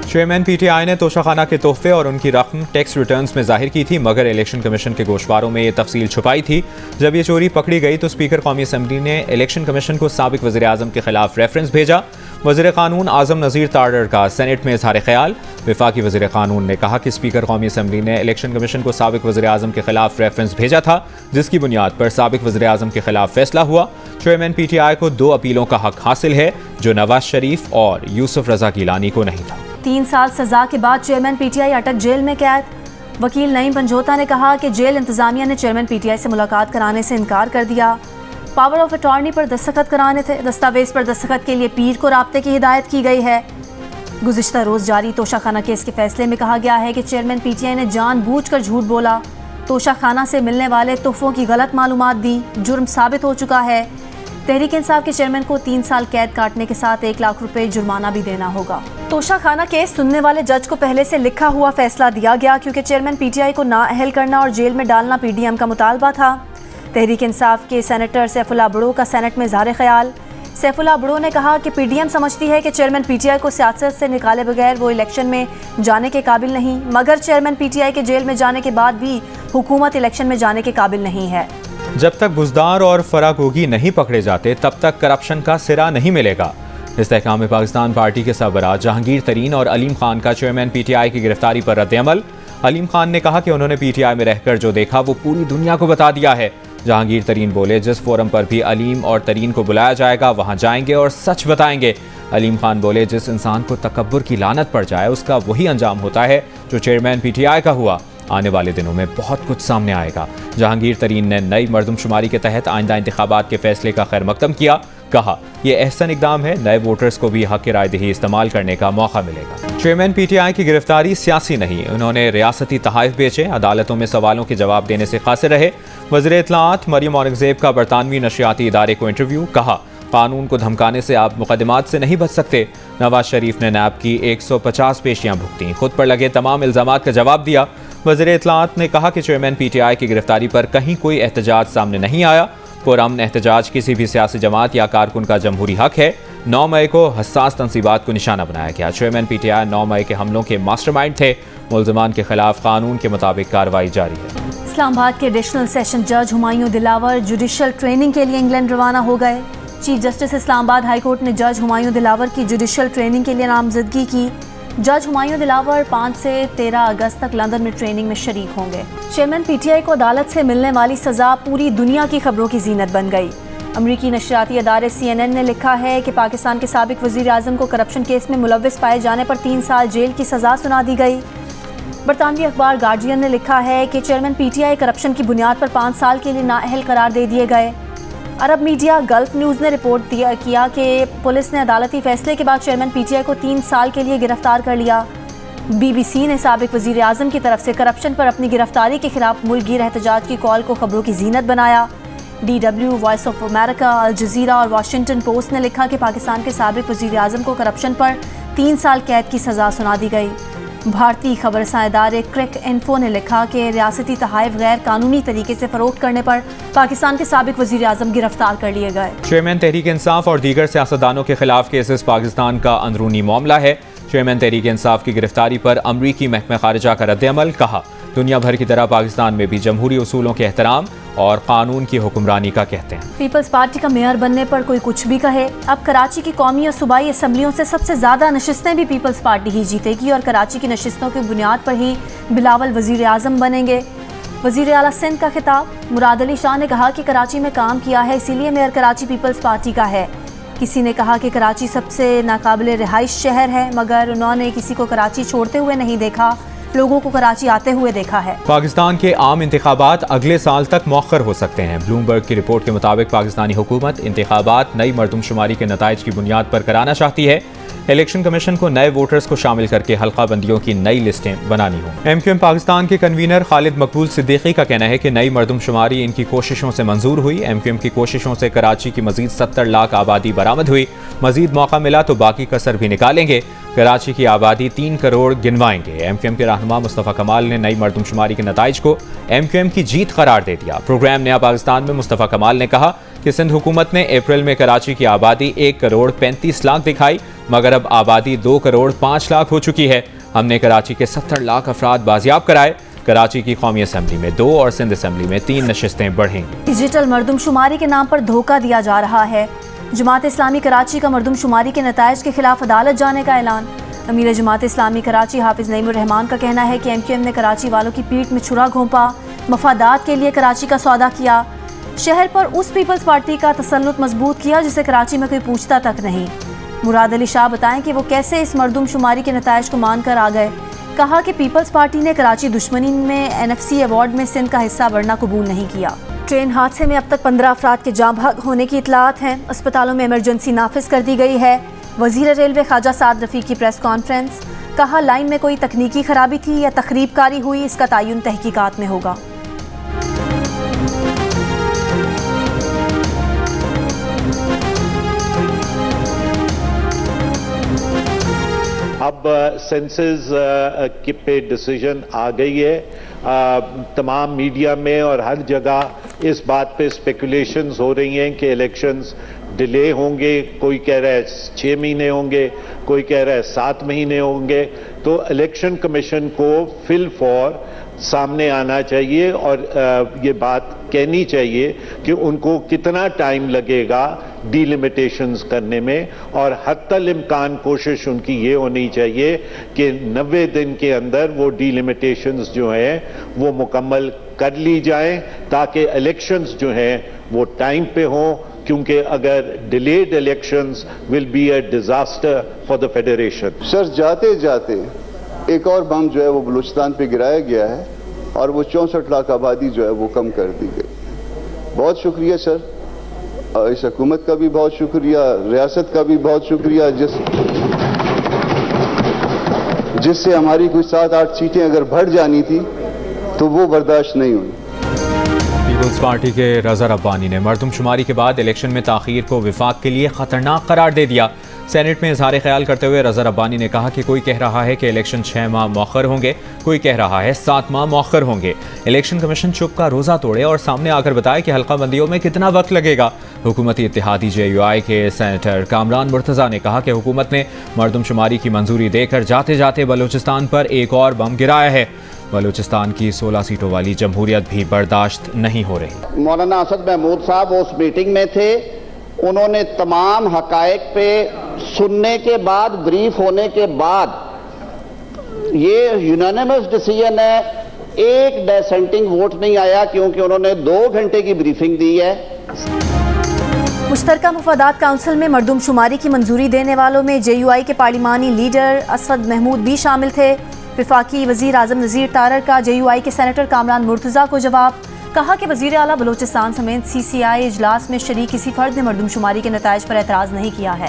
Chairman P T آئی نے توشہ خانہ کے تحفے اور ان کی رقم ٹیکس ریٹرنز میں ظاہر کی تھی، مگر الیکشن کمیشن کے گوشواروں میں یہ تفصیل چھپائی تھی۔ جب یہ چوری پکڑی گئی تو اسپیکر قومی اسمبلی نے الیکشن کمیشن کو سابق وزیر اعظم کے خلاف ریفرنس بھیجا۔ وزیر قانون اعظم نذیر تارڑ کا سینٹ میں اظہار خیال۔ وفاقی وزیر قانون نے کہا کہ اسپیکر قومی اسمبلی نے الیکشن کمیشن کو سابق وزیر اعظم کے خلاف ریفرنس بھیجا تھا، جس کی بنیاد پر سابق وزیر اعظم کے خلاف فیصلہ ہوا۔ چیئرمین پی ٹی آئی کو 2 اپیلوں کا حق حاصل ہے، جو نواز شریف اور یوسف رضا گیلانی کو نہیں تھا۔ 3 سال سزا کے بعد chairman P T I Attock جیل میں قید۔ وکیل نعیم پنجوتا نے کہا کہ جیل انتظامیہ نے چیئرمین پی ٹی آئی سے ملاقات کرانے سے انکار کر دیا۔ پاور آف اٹارنی پر دستخط کرانے تھے، دستاویز پر دستخط کے لیے پیر کو رابطے کی ہدایت کی گئی ہے۔ گزشتہ روز جاری توشہ خانہ کیس کے فیصلے میں کہا گیا ہے کہ چیئرمین پی ٹی آئی نے جان بوجھ کر جھوٹ بولا، توشہ خانہ سے ملنے والے تحفوں کی غلط معلومات دی، جرم ثابت ہو چکا ہے۔ تحریک انصاف کے چیئرمین کو 3 سال قید کاٹنے کے ساتھ 1 لاکھ روپے جرمانہ بھی دینا ہوگا۔ توشہ خانہ کیس سننے والے جج کو پہلے سے لکھا ہوا فیصلہ دیا گیا، کیونکہ چیئرمین پی ٹی آئی کو نااہل کرنا اور جیل میں ڈالنا پی ڈی ایم کا مطالبہ تھا۔ تحریک انصاف کے سینیٹر سیف اللہ بڑو کا سینٹ میں اظہار خیال۔ سیف اللہ بڑو نے کہا کہ پی ڈی ایم سمجھتی ہے کہ چیئرمین پی ٹی آئی کو سیاست سے نکالے بغیر وہ الیکشن میں جانے کے قابل نہیں، مگر چیئرمین پی ٹی آئی کے جیل میں جانے کے بعد بھی حکومت الیکشن میں جانے کے قابل نہیں ہے۔ جب تک بزدار اور فراگوگی نہیں پکڑے جاتے تب تک کرپشن کا سرا نہیں ملے گا۔ استحکام پاکستان پارٹی کے سربراہ جہانگیر ترین اور علیم خان کا چیئرمین پی ٹی آئی کی گرفتاری پر رد عمل۔ علیم خان نے کہا کہ انہوں نے پی ٹی آئی میں رہ کر جو دیکھا وہ پوری دنیا کو بتا دیا ہے۔ جہانگیر ترین بولے، جس فورم پر بھی علیم اور ترین کو بلایا جائے گا وہاں جائیں گے اور سچ بتائیں گے۔ علیم خان بولے، جس انسان کو تکبر کی لعنت پڑ جائے اس کا وہی انجام ہوتا ہے جو چیئرمین پی ٹی آئی کا ہوا۔ آنے والے دنوں میں بہت کچھ سامنے آئے گا۔ جہانگیر ترین نے نئی مردم شماری کے تحت آئندہ انتخابات کے فیصلے کا خیر مقدم کیا۔ کہا، یہ احسن اقدام ہے، نئے ووٹرز کو بھی حق رائے دہی استعمال کرنے کا موقع ملے گا۔ چیئرمین پی ٹی آئی کی گرفتاری سیاسی نہیں، انہوں نے ریاستی تحائف بیچے، عدالتوں میں سوالوں کے جواب دینے سے قاصر رہے۔ وزیر اطلاعات مریم اورنگزیب کا برطانوی نشریاتی ادارے کو انٹرویو۔ کہا، قانون کو دھمکانے سے آپ مقدمات سے نہیں بچ سکتے۔ نواز شریف نے نیب کی 150 پیشیاں بھگتیں، خود پر لگے تمام الزامات کا جواب دیا۔ وزیر اطلاعات نے کہا کہ چیئرمین پی ٹی آئی کی گرفتاری پر کہیں کوئی احتجاج سامنے نہیں آیا۔ پرامن احتجاج کسی بھی سیاسی جماعت یا کارکن کا جمہوری حق ہے۔ 9 مئی کو حساس تنصیبات کو نشانہ بنایا گیا۔ چیئرمین پی ٹی آئی 9 مئی کے حملوں کے ماسٹر مائنڈ تھے۔ ملزمان کے خلاف قانون کے مطابق کارروائی جاری ہے۔ اسلام آباد کے ایڈیشنل سیشن جج ہمایوں دلاور جوڈیشل ٹریننگ کے لیے انگلینڈ روانہ ہو گئے۔ چیف جسٹس اسلام آباد ہائی کورٹ نے جج ہمایوں دلاور کی جوڈیشل ٹریننگ کے لیے نامزدگی کی۔ جج ہمایوں دلاور 5 سے 13 اگست تک لندن میں ٹریننگ میں شریک ہوں گے۔ چیئرمین پی ٹی آئی کو عدالت سے ملنے والی سزا پوری دنیا کی خبروں کی زینت بن گئی۔ امریکی نشریاتی ادارے CNN نے لکھا ہے کہ پاکستان کے سابق وزیر اعظم کو کرپشن کیس میں ملوث پائے جانے پر 3 سال جیل کی سزا سنا دی گئی۔ برطانوی اخبار گارڈین نے لکھا ہے کہ چیئرمین پی ٹی آئی کرپشن کی بنیاد پر 5 سال کے لیے نااہل قرار دے دیے گئے۔ عرب میڈیا گلف نیوز نے رپورٹ کیا کہ پولیس نے عدالتی فیصلے کے بعد چیئرمین پی ٹی آئی کو 3 سال کے لیے گرفتار کر لیا۔ BBC نے سابق وزیر اعظم کی طرف سے کرپشن پر اپنی گرفتاری کے خلاف ملک گیر احتجاج کی کال کو خبروں کی زینت بنایا۔ DW، وائس آف امریکہ، الجزیرہ اور واشنگٹن پوسٹ نے لکھا کہ پاکستان کے سابق وزیر اعظم کو کرپشن پر 3 سال قید کی سزا سنا دی گئی۔ بھارتی خبر رساں ادارے کرک انفو نے لکھا کہ ریاستی تحائف غیر قانونی طریقے سے فروخت کرنے پر پاکستان کے سابق وزیر اعظم گرفتار کر لیے گئے۔ چیئرمین تحریک انصاف اور دیگر سیاستدانوں کے خلاف کیسز پاکستان کا اندرونی معاملہ ہے۔ چیئرمین تحریک انصاف کی گرفتاری پر امریکی محکمہ خارجہ کا رد عمل۔ کہا، دنیا بھر کی طرح پاکستان میں بھی جمہوری اصولوں کے احترام اور قانون کی حکمرانی کا کہتے ہیں۔ پیپلز پارٹی کا میئر بننے پر کوئی کچھ بھی کہے، اب کراچی کی قومی اور صوبائی اسمبلیوں سے سب سے زیادہ نشستیں بھی پیپلز پارٹی ہی جیتے گی اور کراچی کی نشستوں کی بنیاد پر ہی بلاول وزیر اعظم بنیں گے۔ وزیر اعلیٰ سندھ کا خطاب۔ مراد علی شاہ نے کہا کہ کراچی میں کام کیا ہے، اسی لیے میئر کراچی پیپلز پارٹی کا ہے۔ کسی نے کہا کہ کراچی سب سے ناقابل رہائش شہر ہے، مگر انہوں نے کسی کو کراچی چھوڑتے ہوئے نہیں دیکھا، لوگوں کو کراچی آتے ہوئے دیکھا ہے۔ پاکستان کے عام انتخابات اگلے سال تک مؤخر ہو سکتے ہیں۔ بلومبرگ کی رپورٹ کے مطابق پاکستانی حکومت انتخابات نئی مردم شماری کے نتائج کی بنیاد پر کرانا چاہتی ہے۔ الیکشن کمیشن کو نئے ووٹرز کو شامل کر کے حلقہ بندیوں کی نئی لسٹیں بنانی ہوں۔ MQM پاکستان کے کنوینر خالد مقبول صدیقی کا کہنا ہے کہ نئی مردم شماری ان کی کوششوں سے منظور ہوئی۔ MQM کی کوششوں سے کراچی کی مزید 70 لاکھ آبادی برآمد ہوئی۔ مزید موقع ملا تو باقی کسر بھی نکالیں گے۔ کراچی کی آبادی 3 کروڑ گنوائیں گے۔ MQM کے رہنما مصطفیٰ کمال نے نئی مردم شماری کے نتائج کو MQM کی جیت قرار دے دیا۔ پروگرام نیا پاکستان میں مصطفیٰ کمال نے کہا کہ سندھ حکومت نے اپریل میں کراچی کی آبادی 1 کروڑ 35 لاکھ دکھائی، مگر اب آبادی 2 کروڑ 5 لاکھ ہو چکی ہے۔ ہم نے کراچی کے 70 لاکھ افراد بازیاب کرائے۔ کراچی کی قومی اسمبلی میں 2 اور سندھ اسمبلی میں 3 نشستیں بڑھیں گی۔ ڈیجیٹل مردم شماری کے نام پر دھوکہ دیا جا رہا ہے۔ جماعت اسلامی کراچی کا مردم شماری کے نتائج کے خلاف عدالت جانے کا اعلان۔ امیر جماعت اسلامی کراچی حافظ نعیم الرحمان کا کہنا ہے کہ MQM نے کراچی والوں کی پیٹھ میں چھرا گھونپا، مفادات کے لیے کراچی کا سودا کیا، شہر پر اس پیپلز پارٹی کا تسلط مضبوط کیا جسے کراچی میں کوئی پوچھتا تک نہیں۔ مراد علی شاہ بتائیں کہ وہ کیسے اس مردم شماری کے نتائج کو مان کر آ گئے۔ کہا کہ پیپلز پارٹی نے کراچی دشمنی میں NFC ایوارڈ میں سندھ کا حصہ بڑھنا قبول نہیں کیا۔ ٹرین حادثے میں اب تک 15 افراد کے جاں بحق ہونے کی اطلاعات ہیں۔ اسپتالوں میں ایمرجنسی نافذ کر دی گئی ہے۔ وزیر ریلوے خواجہ سعد رفیق کی پریس کانفرنس، کہا لائن میں کوئی تکنیکی خرابی تھی یا تخریب کاری ہوئی، اس کا تعین تحقیقات میں ہوگا۔ اب سینسز پہ ڈیسیجن آ گئی ہے۔ تمام میڈیا میں اور ہر جگہ اس بات پہ اسپیکولیشنز ہو رہی ہیں کہ الیکشنز ڈیلے ہوں گے، کوئی کہہ رہا ہے 6 مہینے ہوں گے، کوئی کہہ رہا ہے 7 مہینے ہوں گے۔ تو الیکشن کمیشن کو فی الفور سامنے آنا چاہیے اور یہ بات کہنی چاہیے کہ ان کو کتنا ٹائم لگے گا ڈیلیمیٹیشنز کرنے میں، اور حتی الامکان کوشش ان کی یہ ہونی چاہیے کہ 90 دن کے اندر وہ ڈیلیمیٹیشنز جو ہیں وہ مکمل کر لی جائیں تاکہ الیکشنز جو ہیں وہ ٹائم پہ ہوں، کیونکہ اگر delayed elections will be a disaster for the federation. Sir جاتے جاتے ایک اور بم جو ہے وہ بلوچستان پہ گرایا گیا ہے اور وہ 64 لاکھ آبادی جو ہے وہ کم کر دی گئی۔ بہت شکریہ سر، اس حکومت کا بھی بہت شکریہ، ریاست کا بھی بہت شکریہ، جس سے ہماری کوئی 7-8 سیٹیں اگر بڑھ جانی تھی تو وہ برداشت نہیں ہوئی۔ پیپلز پارٹی کے رضا ربانی نے مردم شماری کے بعد الیکشن میں تاخیر کو وفاق کے لیے خطرناک قرار دے دیا۔ سینٹ میں اظہار خیال کرتے ہوئے رضا ربانی نے کہا کہ کوئی کہہ رہا ہے کہ الیکشن 6 ماہ مؤخر ہوں گے، کوئی کہہ رہا ہے 7 ماہ مؤخر ہوں گے۔ الیکشن کمیشن چپ کا روزہ توڑے اور سامنے آ کر بتائے کہ حلقہ بندیوں میں کتنا وقت لگے گا۔ حکومتی اتحادی JUI کے سینیٹر کامران مرتضیٰ نے کہا کہ حکومت نے مردم شماری کی منظوری دے کر جاتے جاتے بلوچستان پر ایک اور بم گرایا ہے۔ بلوچستان کی 16 سیٹوں والی جمہوریت بھی برداشت نہیں ہو رہی۔ مولانا اسد محمود صاحب اس میٹنگ میں تھے، انہوں نے تمام حقائق پہ سننے کے بعد، بریف ہونے کے بعد، یہ یونانیمس ڈیسیژن ہے، ایک ڈیسنٹنگ ووٹ نہیں آیا کیونکہ انہوں نے 2 گھنٹے کی بریفنگ دی ہے۔ مشترکہ مفادات کونسل میں مردم شماری کی منظوری دینے والوں میں JUI کے پارلیمانی لیڈر اسد محمود بھی شامل تھے۔ وفاقی وزیر اعظم نذیر تارڑ کا JUI کے سینیٹر کامران مرتضیٰ کو جواب، کہا کہ وزیر اعلیٰ بلوچستان سمیت CCI اجلاس میں شریک کسی فرد نے مردم شماری کے نتائج پر اعتراض نہیں کیا ہے۔